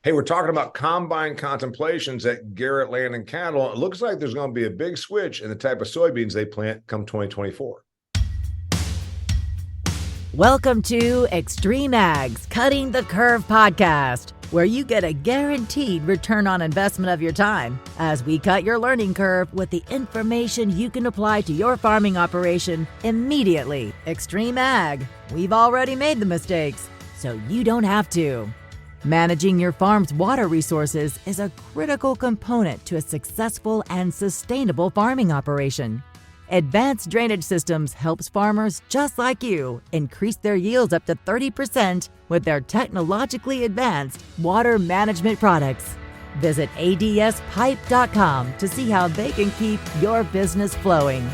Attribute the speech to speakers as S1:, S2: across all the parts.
S1: Hey, we're talking about combine contemplations at Garrett Land and Cattle. It looks like there's going to be a big switch in the type of soybeans they plant come 2024.
S2: Welcome to Extreme Ag's Cutting the Curve podcast, where you get a guaranteed return on investment of your time as we cut your learning curve with the information you can apply to your farming operation immediately. Extreme Ag, we've already made the mistakes, so you don't have to. Managing your farm's water resources is a critical component to a successful and sustainable farming operation. Advanced drainage systems helps farmers just like you increase their yields up to 30% with their technologically advanced water management products. Visit adspipe.com to see how they can keep your business flowing.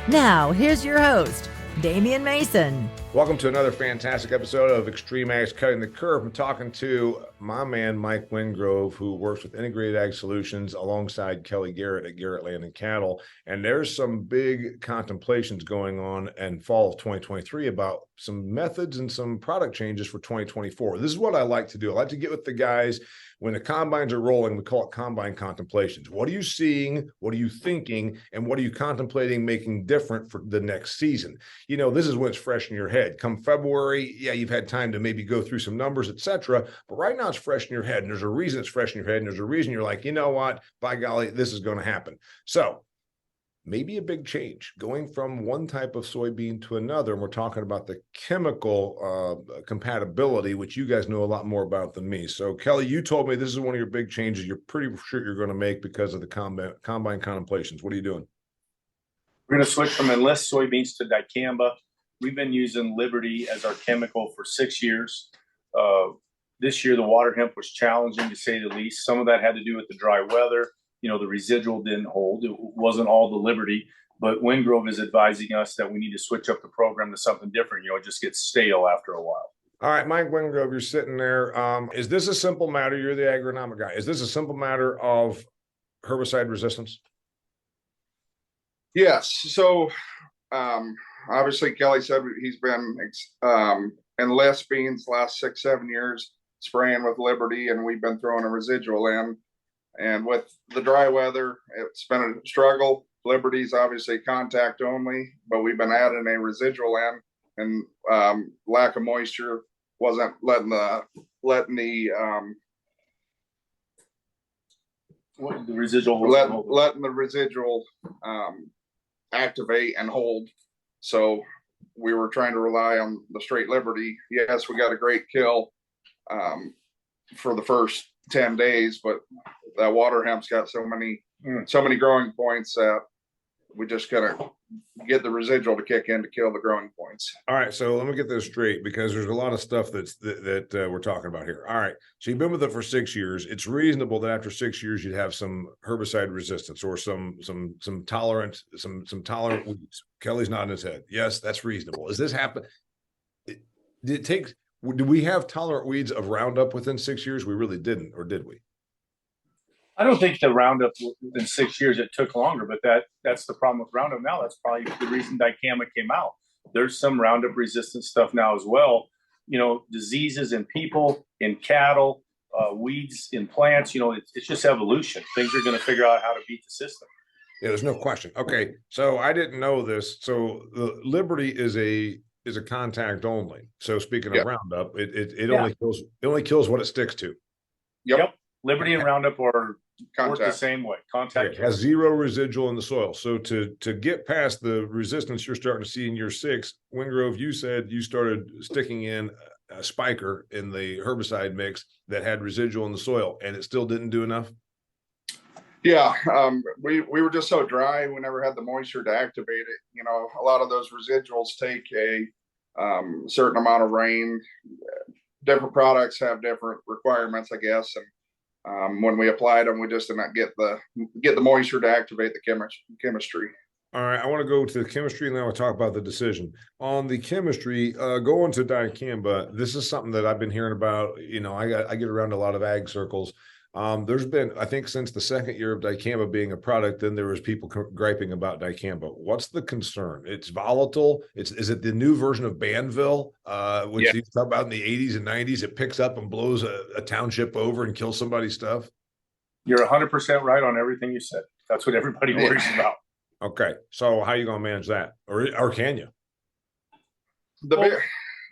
S2: Now, here's your host, Damian Mason.
S1: Welcome to another fantastic episode of Extreme Ag's Cutting the Curve. I'm talking to my man, Mike Wingrove, who works with Integrated Ag Solutions alongside Kelly Garrett at Garrett Land and Cattle. And there's some big contemplations going on in fall of 2023 about some methods and some product changes for 2024. This is what I like to do. I like to get with the guys when the combines are rolling. We call it combine contemplations. What are you seeing? What are you thinking? And what are you contemplating making different for the next season? You know, this is when it's fresh in your head. Come February, yeah, you've had time to maybe go through some numbers, etc. But right now it's fresh in your head. And there's a reason it's fresh in your head. And there's a reason you're like, you know what? By golly, this is going to happen. So maybe a big change going from one type of soybean to another. And we're talking about the chemical compatibility, which you guys know a lot more about than me. So Kelly, you told me this is one of your big changes you're pretty sure you're going to make because of the combine contemplations. What are you doing?
S3: We're going to switch from Enlist soybeans to Dicamba. We've been using Liberty as our chemical for 6 years. This year, the water hemp was challenging to say the least. Some of that had to do with the dry weather. You know, the residual didn't hold. It wasn't all the Liberty, but Wingrove is advising us that we need to switch up the program to something different. You know, it just gets stale after a while.
S1: All right, Mike Wingrove, you're sitting there. Is this a simple matter? You're the agronomic guy. Is this a simple matter of herbicide resistance?
S4: Yes. So, obviously, Kelly said he's been Enlist beans last 6-7 years spraying with Liberty, and we've been throwing a residual in. And with the dry weather, it's been a struggle. Liberty's obviously contact only, but we've been adding a residual in, and lack of moisture wasn't letting the residual activate and hold. So we were trying to rely on the straight Liberty. Yes, we got a great kill for the first 10 days, but that water hemp's got so many growing points that we just gotta get the residual to kick in to kill the growing points.
S1: All right, so let me get this straight, because there's a lot of stuff that we're talking about here. All right, so you've been with it for 6 years. It's reasonable that after 6 years you'd have some herbicide resistance or some tolerant weeds. Kelly's nodding his head. Yes, that's reasonable. Does this happen? Do we have tolerant weeds of Roundup within 6 years? We really didn't, or did we?
S3: I don't think the Roundup within 6 years, it took longer, but that's the problem with Roundup now. That's probably the reason Dicamba came out. There's some Roundup resistant stuff now as well. You know, diseases in people, in cattle, weeds in plants. You know, it's just evolution. Things are going to figure out how to beat the system.
S1: Yeah, there's no question. Okay, so I didn't know this. So the Liberty is a contact only. So speaking of Roundup, it only kills what it sticks to.
S3: Yep. Liberty and Roundup are work the same way. Contact.
S1: It has zero residual in the soil. So to get past the resistance you're starting to see in year 6, Wingrove, you said you started sticking in a spiker in the herbicide mix that had residual in the soil, and it still didn't do enough?
S4: Yeah, we were just so dry. We never had the moisture to activate it. You know, a lot of those residuals take a certain amount of rain. Different products have different requirements, I guess. And when we applied them, we just did not get the moisture to activate the chemistry.
S1: All right, I want to go to the chemistry, and then we'll talk about the decision. On the chemistry, going to dicamba, this is something that I've been hearing about. You know, I get around a lot of ag circles. There's been, I think, since the second year of dicamba being a product, then there was people griping about dicamba. What's the concern? It's volatile. Is it the new version of Banville, which you talk about in the 80s and 90s? It picks up and blows a township over and kills somebody's stuff.
S3: You're 100% right on everything you said. That's what everybody worries about.
S1: Okay, so how are you going to manage that, or can you?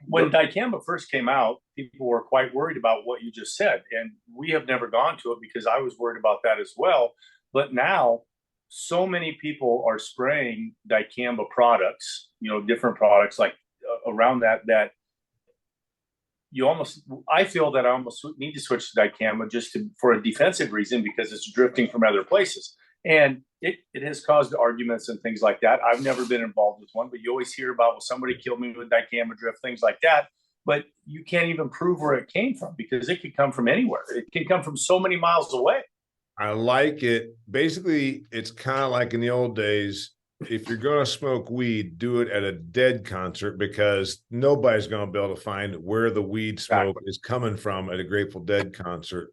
S3: When dicamba first came out, people were quite worried about what you just said, and we have never gone to it because I was worried about that as well. But now, so many people are spraying dicamba products, different products like around that I feel that I almost need to switch to dicamba just for a defensive reason, because it's drifting from other places. And it has caused arguments and things like that. I've never been involved with one, but you always hear about, well, somebody killed me with dicamba drift, things like that. But you can't even prove where it came from, because it could come from anywhere. It can come from so many miles away.
S1: I like it. Basically, it's kind of like in the old days. If you're going to smoke weed, do it at a dead concert, because nobody's going to be able to find where the weed smoke is coming from at a Grateful Dead concert.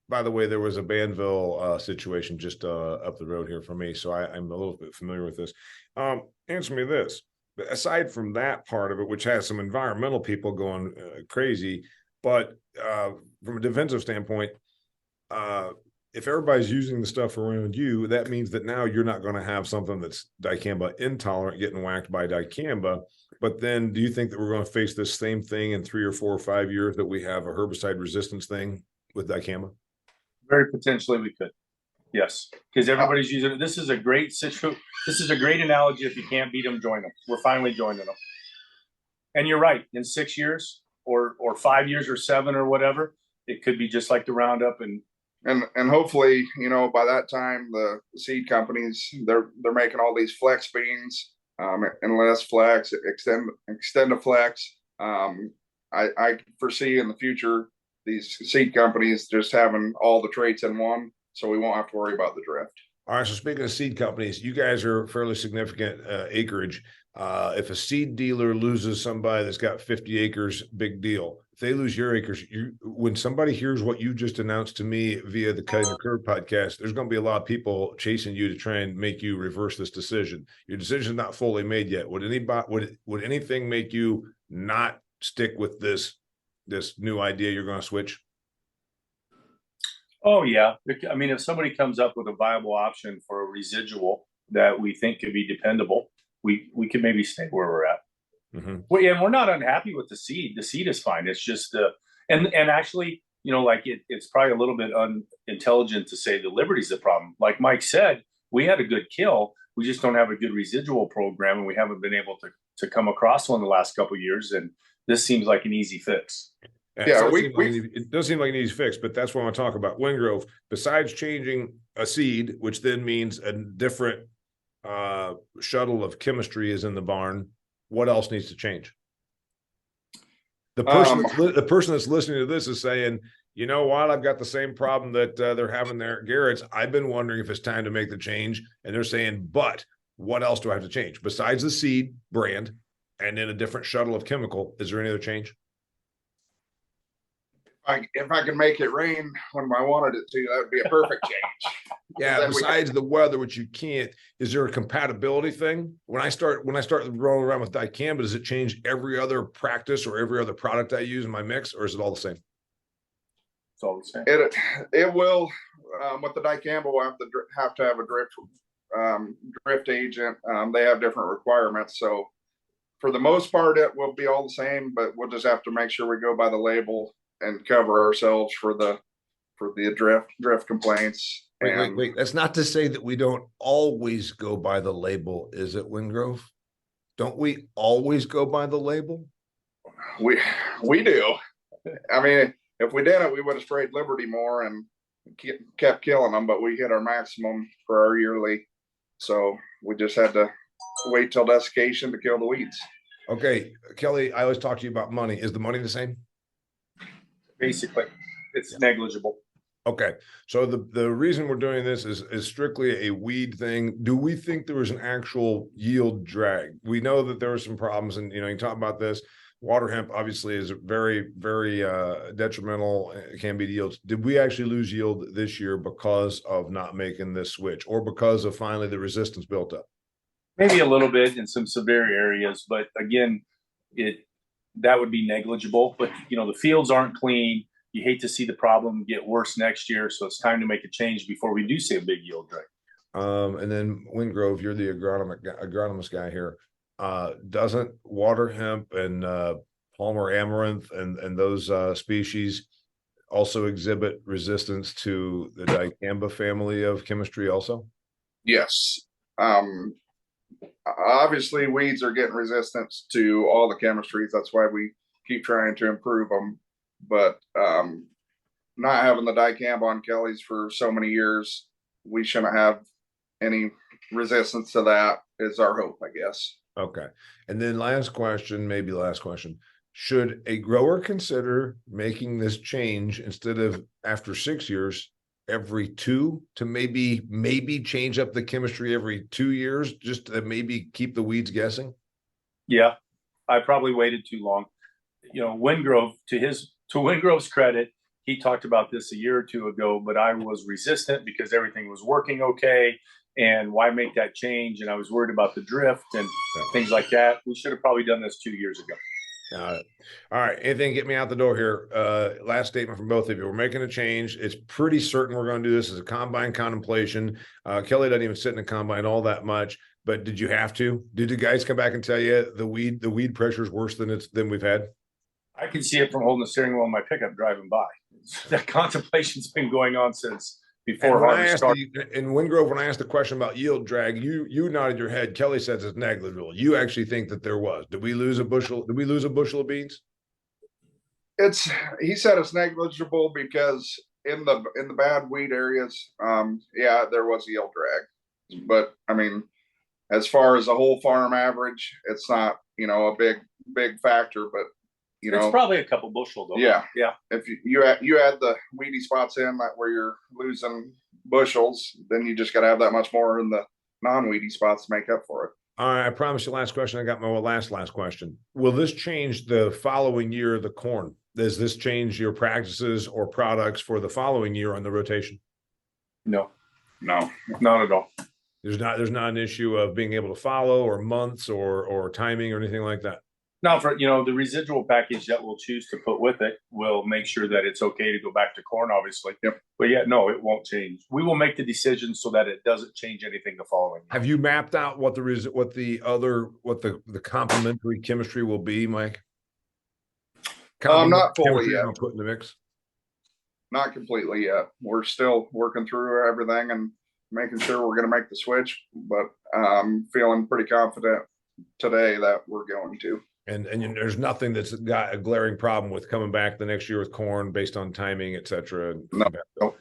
S1: By the way, there was a Banville situation just up the road here for me, so I'm a little bit familiar with this. Answer me this. Aside from that part of it, which has some environmental people going crazy, but from a defensive standpoint, if everybody's using the stuff around you, that means that now you're not going to have something that's dicamba intolerant getting whacked by dicamba. But then do you think that we're going to face this same thing in 3 or 4 or 5 years, that we have a herbicide resistance thing with dicamba?
S3: Very potentially we could. Yes, because everybody's using it. This is a great analogy. If you can't beat them, join them. We're finally joining them. And you're right. In 6 years or 5 years or 7 or whatever, it could be just like the Roundup.
S4: And hopefully, by that time, the seed companies, they're making all these flex beans, Enlist flex, Extendiflex. I foresee in the future these seed companies just having all the traits in one, so we won't have to worry about the drift.
S1: All right. So speaking of seed companies, you guys are fairly significant acreage. If a seed dealer loses somebody that's got 50 acres, big deal. If they lose your acres, when somebody hears what you just announced to me via the Cutting the Curve podcast, there's going to be a lot of people chasing you to try and make you reverse this decision. Your decision is not fully made yet. Would anything make you not stick with this new idea you're going to switch?
S3: Oh, yeah. I mean, if somebody comes up with a viable option for a residual that we think could be dependable, we could maybe stay where we're at. Mm-hmm. And we're not unhappy with the seed. The seed is fine. It's just and actually, it's probably a little bit unintelligent to say the Liberty's the problem. Like Mike said, we had a good kill. We just don't have a good residual program, and we haven't been able to come across one the last couple of years. And this seems like an easy fix.
S1: Yeah, it does seem like an easy fix, but that's what I want to talk about. Wingrove, besides changing a seed, which then means a different shuttle of chemistry is in the barn, what else needs to change? The person that's listening to this is saying, you know what, I've got the same problem that they're having there at Garrett's. I've been wondering if it's time to make the change. And they're saying, but what else do I have to change? Besides the seed brand and then a different shuttle of chemical, is there any other change?
S4: If I could make it rain when I wanted it to, that would be a perfect change.
S1: Yeah. Besides the weather, which you can't, is there a compatibility thing? When I start rolling around with dicamba, does it change every other practice or every other product I use in my mix, or is it all the same?
S3: It's all the same.
S4: It will. With the dicamba, we'll have to have a drift agent. They have different requirements, so for the most part, it will be all the same. But we'll just have to make sure we go by the label and cover ourselves for the drift complaints.
S1: Wait. That's not to say that we don't always go by the label, is it, Wingrove? Don't we always go by the label?
S4: We do. I mean, if we didn't, we would have sprayed Liberty more and kept killing them, but we hit our maximum for our yearly. So we just had to wait till desiccation to kill the weeds.
S1: Okay, Kelly, I always talk to you about money. Is the money the same?
S3: Basically, it's negligible.
S1: Okay, so the reason we're doing this is strictly a weed thing. Do we think there was an actual yield drag? We know that there were some problems, and you can talk about this. water hemp obviously is very, very detrimental. It can be to yields. Did we actually lose yield this year because of not making this switch, or because of finally the resistance built up?
S3: Maybe a little bit in some severe areas, but again, that would be negligible. But the fields aren't clean. You hate to see the problem get worse next year, so it's time to make a change before we do see a big yield drag.
S1: And then Wingrove, you're the agronomist guy here. Doesn't water hemp and Palmer amaranth and those species also exhibit resistance to the dicamba family of chemistry also?
S4: Yes. Obviously weeds are getting resistance to all the chemistries. That's why we keep trying to improve them. But not having the dicamba on Kelly's for so many years, we shouldn't have any resistance to that, is our hope, I guess.
S1: Okay. And then last question, should a grower consider making this change instead of after 6 years, every 2, to maybe change up the chemistry every 2 years, just to maybe keep the weeds guessing?
S3: Yeah, I probably waited too long. Wingrove, to Wingrove's credit, he talked about this a year or two ago, but I was resistant because everything was working okay. And why make that change? And I was worried about the drift and things like that. We should have probably done this 2 years ago.
S1: Got it. All right. Anything get me out the door here? Last statement from both of you. We're making a change. It's pretty certain we're going to do this as a combine contemplation. Kelly doesn't even sit in a combine all that much, but did you have to? Did the guys come back and tell you the weed pressure is worse than we've had?
S3: I can see it from holding the steering wheel in my pickup driving by. That contemplation's been going on since before harvest started.
S1: In Wingrove, when I asked the question about yield drag, you nodded your head. Kelly says it's negligible. You actually think that there was. Did we lose a bushel of beans?
S4: He said it's negligible because in the bad weed areas, there was yield drag. But I mean, as far as a whole farm average, it's not, a big factor, but
S3: it's probably a couple bushel though.
S4: Yeah.
S3: If
S4: you add the weedy spots in where you're losing bushels, then you just got to have that much more in the non-weedy spots to make up for it.
S1: All right, I promise you last question. I got my last question. Will this change the following year the corn? Does this change your practices or products for the following year on the rotation?
S3: No, not at all.
S1: There's not an issue of being able to follow or months or timing or anything like that.
S3: Now, for the residual package that we'll choose to put with it, we'll make sure that it's okay to go back to corn, obviously.
S4: Yep.
S3: But no, it won't change. We will make the decision so that it doesn't change anything the following year.
S1: Have you mapped out what the complementary chemistry will be, Mike?
S4: Not fully yet.
S1: Put in the mix.
S4: Not completely yet. We're still working through everything and making sure we're going to make the switch, but I'm feeling pretty confident today that we're going to.
S1: And there's nothing that's got a glaring problem with coming back the next year with corn based on timing, et cetera.
S4: No.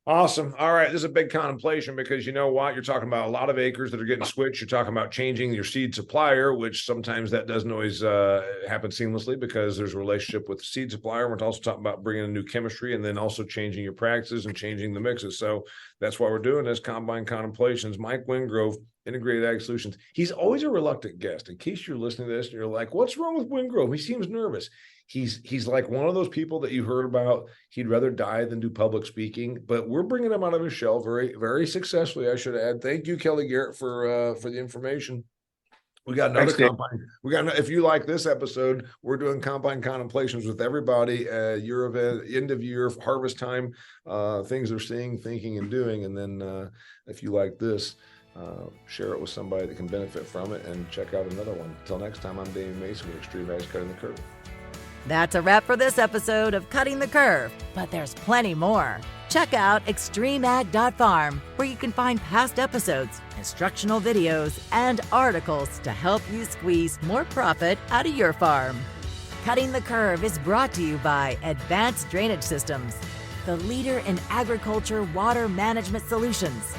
S1: Awesome. All right. This is a big contemplation because you know what? You're talking about a lot of acres that are getting switched. You're talking about changing your seed supplier, which sometimes that doesn't always happen seamlessly because there's a relationship with the seed supplier. We're also talking about bringing in new chemistry and then also changing your practices and changing the mixes. So that's why we're doing this combine contemplations. Mike Wingrove, Integrated Ag Solutions. He's always a reluctant guest. In case you're listening to this and you're like, what's wrong with Wingrove? He seems nervous. He's like one of those people that you heard about. He'd rather die than do public speaking, but we're bringing him out of his shell very, very successfully, I should add. Thank you, Kelly Garrett, for the information. We got another combine. If you like this episode, we're doing combine contemplations with everybody. Year of end of year, harvest time, things they're seeing, thinking, and doing. And then if you like this, share it with somebody that can benefit from it, and check out another one. Until next time, I'm Damian Mason with Extreme Ag Cutting the Curve.
S2: That's a wrap for this episode of Cutting the Curve, but there's plenty more. Check out extremeag.farm, where you can find past episodes, instructional videos, and articles to help you squeeze more profit out of your farm. Cutting the Curve is brought to you by Advanced Drainage Systems, the leader in agriculture water management solutions.